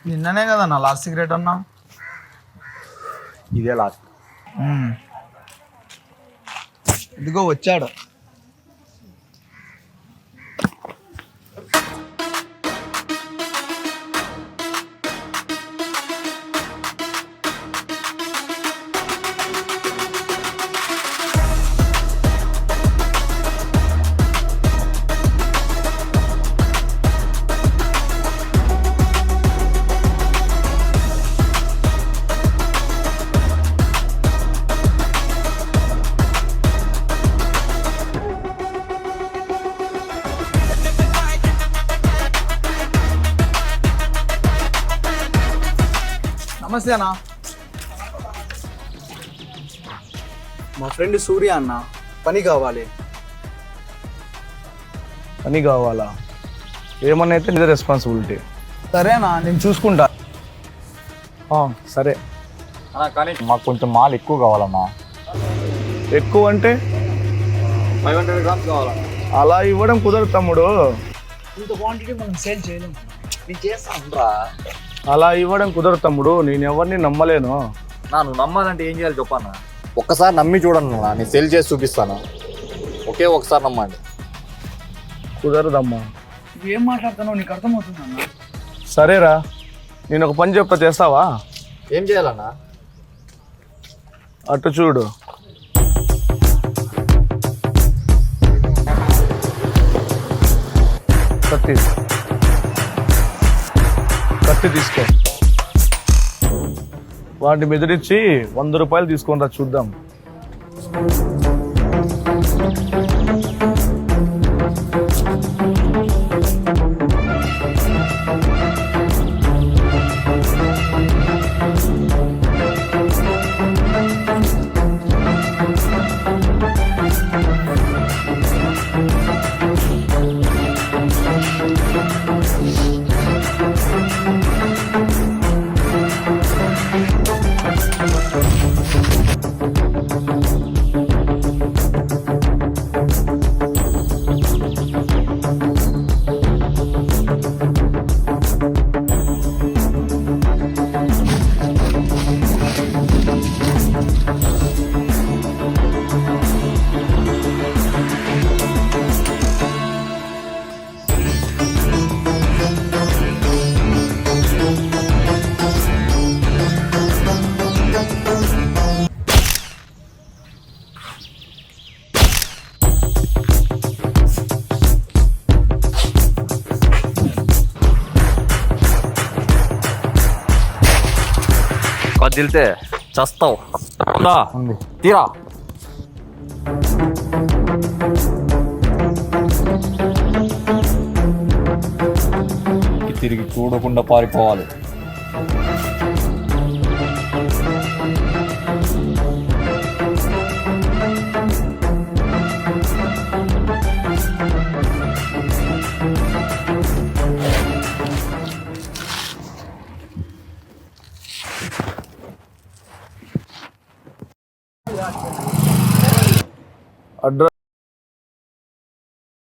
నిన్ననే కదా నా లాస్ట్ సిగరెట్ అన్నా. ఇదే లాస్ట్. ఇదిగో వచ్చాడు. నమస్తే అన్న. మా ఫ్రెండ్ సూర్య అన్న, పని కావాలి. పని కావాలా? ఏమన్నా అయితే నీదే రెస్పాన్సిబిలిటీ. సరేనా, నేను చూసుకుంటా. సరే అన్నా, కానీ మాకు కొంచెం మాల్ ఎక్కువ కావాలన్నా. ఎక్కువ అంటే 500 grams కావాలన్నా. అలా ఇవ్వడం కుదరదు తమ్ముడు. ఇంత క్వాంటిటీ మనం సేల్ చేయలేము. నేను చేస్తానురా. అలా ఇవ్వడం కుదరదు తమ్ముడు. నేను ఎవరిని నమ్మలేను. నువ్వు నమ్మాలంటే ఏం చేయాలి చెప్పన్నా? ఒక్కసారి నమ్మి చూడండి, నేను సెల్ చేసి చూపిస్తాను. ఒకే ఒకసారి నమ్మండి. కుదరదమ్మా. నువ్వు ఏం మాట్లాడుతున్నావు నీకు అర్థమవుతుందన్నా? సరేరా, నేను ఒక పని చెప్తా, చేస్తావా? ఏం చేయాలన్నా? అటు చూడు. కత్తి తీసుకో. వాటిని బెదిరించి 100 రూపాయలు తీసుకొని రా, చూద్దాం. వదిలితే చస్తావు. తీరా. తిరిగి చూడకుండా పారిపోవాలి.